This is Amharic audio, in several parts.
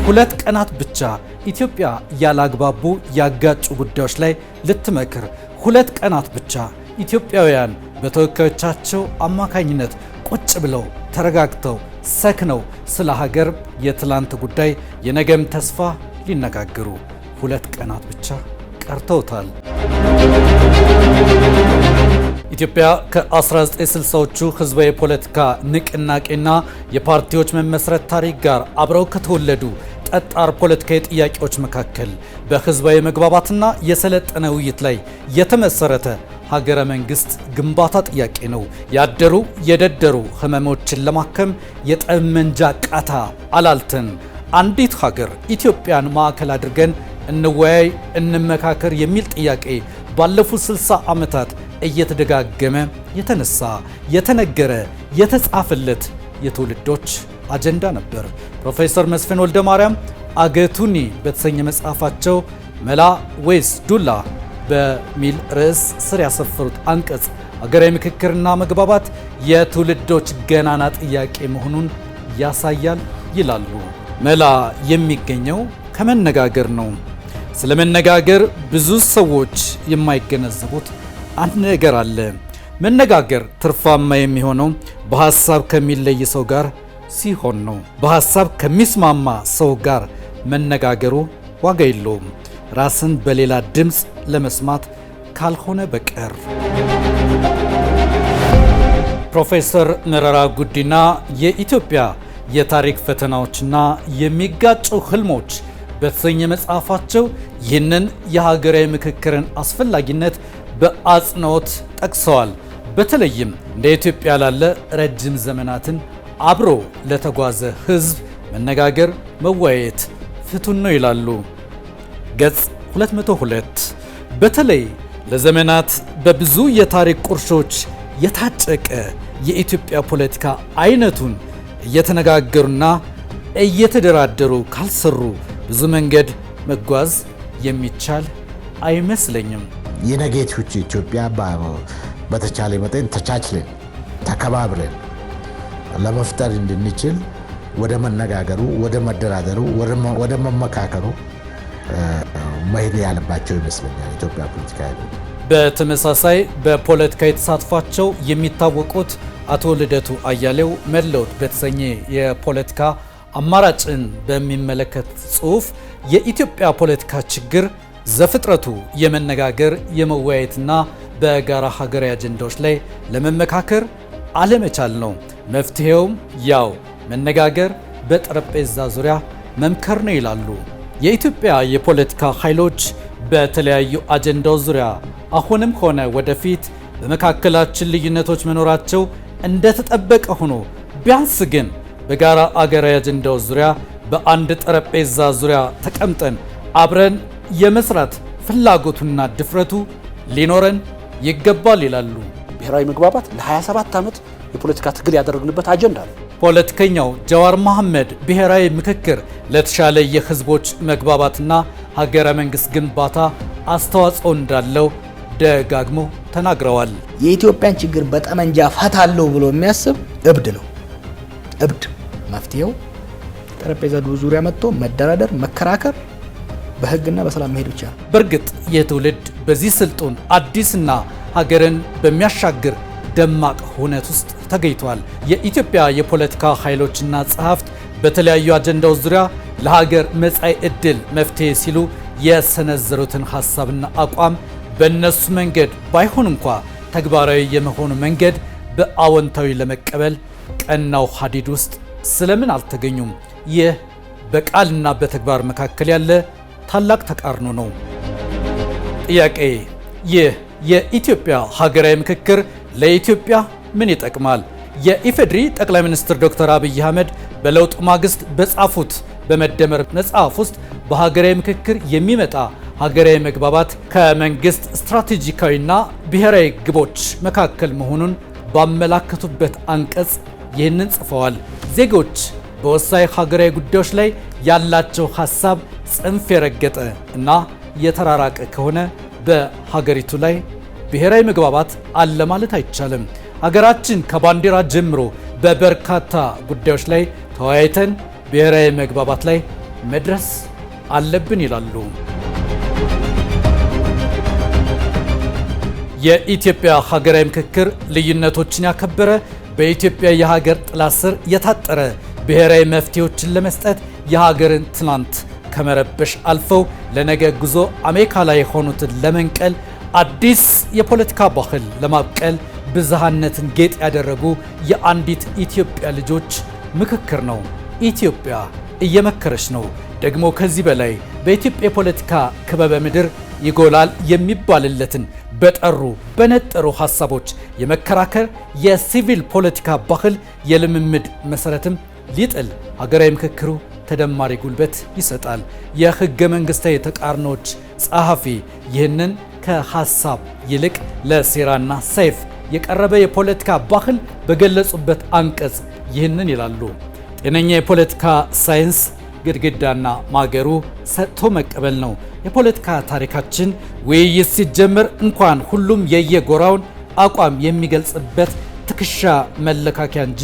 2 ቀናት ብቻ ኢትዮጵያ ያላግባቡ ያጋጩ ጉዳዮች ላይ ልትመክር 2 ቀናት ብቻ ኢትዮጵያውያን በተወካዮቻቸው አማካኝነት ቁጭ ብለው ተረጋግተው ሰክነው ስለ ሀገር የትላንት ጉዳይ የነገም ተስፋ ሊነጋገሩ 2 ቀናት ብቻ ቀርተውታል። ኢትዮጵያ ከ1960ዎቹ ህዝባዊ የፖለቲካ ንቅናቄና የፓርቲዎች መመስረት ታሪክ ጋር አብረው ከተወለዱ ጠጣር ፖለቲካዊ ጥያቄዎች መካከል በህዝባዊ መግባባትና የሰለጠነ ውይይት ላይ የተመሰረተ ሀገረ መንግስት ግንባታ ጥያቄ ነው። ያደሩ የደደሩ ህመሞችን ለማከም የጠመንጃ ቃታ አላልተን አንዲት ሀገር ኢትዮጵያን ማዕከል አድርገን እንወያይ፣ እንመካከር የሚል ጥያቄ ባለፉት 60 ዓመታት እየተደጋገመ የተነሳ የተነገረ የተጻፈለት የትውልዶች አጀንዳ ነበር። ፕሮፌሰር መስፍን ወልደማርያም አገቱኒ በተሰኘ መጽሐፋቸው መላ ወይስ ዱላ በሚል ርዕስ ስር ያሰፈሩት አንቀጽ ሀገራዊ ምክክርና መግባባት የትውልዶች ገናና ጥያቄ መሆኑን ያሳያል ይላሉ። መላ የሚገኘው ከመነጋገር ነው። ስለ መነጋገር ብዙ ሰዎች የማይገነዘቡት አንድ ነገር አለ። መነጋገር ትርፋማ የሚሆነው በሐሳብ ከሚለይ ሰው ጋር ሲሆን ነው። በሐሳብ ከሚስማማ ሰው ጋር መነጋገሩ ዋጋ የለውም፣ ራስን በሌላ ድምፅ ለመስማት ካልሆነ በቀር። ፕሮፌሰር መረራ ጉዲና የኢትዮጵያ የታሪክ ፈተናዎችና የሚጋጩ ህልሞች በተሰኘ መጽሐፋቸው ይህንን የሀገራዊ ምክክርን አስፈላጊነት በአጽንኦት ጠቅሰዋል። በተለይም እንደ ኢትዮጵያ ላለ ረጅም ዘመናትን አብሮ ለተጓዘ ህዝብ መነጋገር፣ መወያየት ፍቱን ነው ይላሉ። ገጽ 202 በተለይ ለዘመናት በብዙ የታሪክ ቁርሾች የታጨቀ የኢትዮጵያ ፖለቲካ አይነቱን እየተነጋገሩና እየተደራደሩ ካልሰሩ ብዙ መንገድ መጓዝ የሚቻል አይመስለኝም። የነገይቱ ኢትዮጵያ በተቻለ መጠን ተቻችለን ተከባብረን ለመፍጠር እንድንችል ወደ መነጋገሩ፣ ወደ መደራደሩ፣ ወደ መመካከሩ መሄድ ያለባቸው ይመስለኛል ኢትዮጵያ ፖለቲካ። በተመሳሳይ በፖለቲካ የተሳትፏቸው የሚታወቁት አቶ ልደቱ አያሌው መለውጥ በተሰኘ የፖለቲካ አማራጭን በሚመለከት ጽሑፍ የኢትዮጵያ ፖለቲካ ችግር ዘፍጥረቱ የመነጋገር የመወያየትና በጋራ ሀገራዊ አጀንዳዎች ላይ ለመመካከር አለመቻል ነው። መፍትሄውም ያው መነጋገር፣ በጠረጴዛ ዙሪያ መምከር ነው ይላሉ። የኢትዮጵያ የፖለቲካ ኃይሎች በተለያዩ አጀንዳዎች ዙሪያ አሁንም ሆነ ወደፊት በመካከላችን ልዩነቶች መኖራቸው እንደተጠበቀ ሆኖ ቢያንስ ግን በጋራ አገራዊ አጀንዳዎች ዙሪያ በአንድ ጠረጴዛ ዙሪያ ተቀምጠን አብረን የመስራት ፍላጎቱና ድፍረቱ ሊኖረን ይገባል ይላሉ። ብሔራዊ መግባባት ለ27 ዓመት የፖለቲካ ትግል ያደረግንበት አጀንዳ ነው። ፖለቲከኛው ጀዋር መሐመድ ብሔራዊ ምክክር ለተሻለ የህዝቦች መግባባትና ሀገረ መንግስት ግንባታ አስተዋጽኦ እንዳለው ደጋግሞ ተናግረዋል። የኢትዮጵያን ችግር በጠመንጃ ፈታለሁ ብሎ የሚያስብ እብድ ነው። እብድ። መፍትሄው ጠረጴዛ ዙሪያ መጥቶ መደራደር፣ መከራከር፣ በህግና በሰላም መሄድ ብቻ ነው። በእርግጥ የትውልድ በዚህ ስልጡን አዲስና ሀገርን በሚያሻግር ደማቅ ሁነት ውስጥ ተገኝቷል። የኢትዮጵያ የፖለቲካ ኃይሎችና ጸሐፍት በተለያዩ አጀንዳዎች ዙሪያ ለሀገር መጻኢ ዕድል መፍትሄ ሲሉ የሰነዘሩትን ሀሳብና አቋም በእነሱ መንገድ ባይሆን እንኳ ተግባራዊ የመሆኑ መንገድ በአዎንታዊ ለመቀበል ቀናው ሀዲድ ውስጥ ስለምን አልተገኙም? ይህ በቃልና በተግባር መካከል ያለ ታላቅ ተቃርኖ ነው። ጥያቄ፣ ይህ የኢትዮጵያ ሀገራዊ ምክክር ለኢትዮጵያ ምን ይጠቅማል? የኢፌዴሪ ጠቅላይ ሚኒስትር ዶክተር አብይ አህመድ በለውጥ ማግስት በጻፉት በመደመር መጽሐፍ ውስጥ በሀገራዊ ምክክር የሚመጣ ሀገራዊ መግባባት ከመንግስት ስትራቴጂካዊና ብሔራዊ ግቦች መካከል መሆኑን ባመላከቱበት አንቀጽ ይህንን ጽፈዋል። ዜጎች በወሳኝ ሀገራዊ ጉዳዮች ላይ ያላቸው ሀሳብ ጽንፍ የረገጠ እና የተራራቀ ከሆነ በሀገሪቱ ላይ ብሔራዊ መግባባት አለ ማለት አይቻልም። ሀገራችን ከባንዲራ ጀምሮ በበርካታ ጉዳዮች ላይ ተወያይተን ብሔራዊ መግባባት ላይ መድረስ አለብን ይላሉ። የኢትዮጵያ ሀገራዊ ምክክር ልዩነቶችን ያከበረ በኢትዮጵያ የሀገር ጥላ ስር የታጠረ ብሔራዊ መፍትሄዎችን ለመስጠት የሀገርን ትናንት ከመረበሽ አልፈው ለነገ ጉዞ አሜሪካ ላይ የሆኑትን ለመንቀል አዲስ የፖለቲካ ባህል ለማብቀል ብዝሃነትን ጌጥ ያደረጉ የአንዲት ኢትዮጵያ ልጆች ምክክር ነው። ኢትዮጵያ እየመከረች ነው። ደግሞ ከዚህ በላይ በኢትዮጵያ የፖለቲካ ክበበ ምድር ይጎላል የሚባልለትን በጠሩ በነጠሩ ሐሳቦች የመከራከር የሲቪል ፖለቲካ ባህል የልምምድ መሰረትም ሊጥል ሀገራዊ ምክክሩ ተደማሪ ጉልበት ይሰጣል። የህገ መንግስታዊ ተቃርኖች ጸሐፊ ይህንን ከሐሳብ ይልቅ ለሴራና ሰይፍ የቀረበ የፖለቲካ ባህል በገለጹበት አንቀጽ ይህንን ይላሉ። ጤነኛ የፖለቲካ ሳይንስ ግድግዳና ማገሩ ሰጥቶ መቀበል ነው። የፖለቲካ ታሪካችን ውይይት ሲጀምር እንኳን ሁሉም የየጎራውን አቋም የሚገልጽበት ትከሻ መለካከያ እንጂ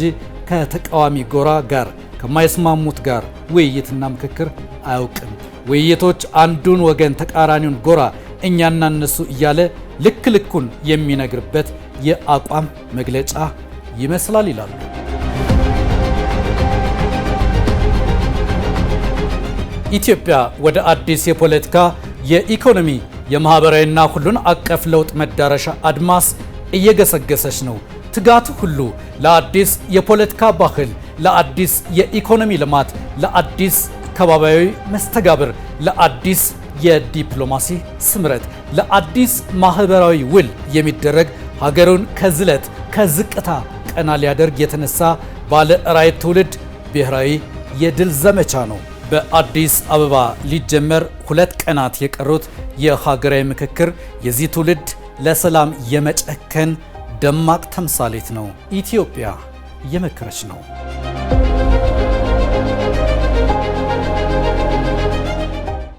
ከተቃዋሚ ጎራ ጋር ከማይስማሙት ጋር ውይይትና ምክክር አያውቅም። ውይይቶች አንዱን ወገን ተቃራኒውን ጎራ እኛና እነሱ እያለ ልክ ልኩን የሚነግርበት የአቋም መግለጫ ይመስላል ይላሉ። ኢትዮጵያ ወደ አዲስ የፖለቲካ፣ የኢኮኖሚ፣ የማህበራዊና ሁሉን አቀፍ ለውጥ መዳረሻ አድማስ እየገሰገሰች ነው። ትጋቱ ሁሉ ለአዲስ የፖለቲካ ባህል፣ ለአዲስ የኢኮኖሚ ልማት፣ ለአዲስ ከባቢያዊ መስተጋብር፣ ለአዲስ የዲፕሎማሲ ስምረት፣ ለአዲስ ማህበራዊ ውል የሚደረግ ሀገሩን ከዝለት ከዝቅታ ቀና ሊያደርግ የተነሳ ባለ ራዕይ ትውልድ ብሔራዊ የድል ዘመቻ ነው። በአዲስ አበባ ሊጀመር 2 ቀናት የቀሩት የሀገራዊ ምክክር የዚህ ትውልድ ለሰላም የመጨከን ደማቅ ተምሳሌት ነው። ኢትዮጵያ እየመከረች ነው።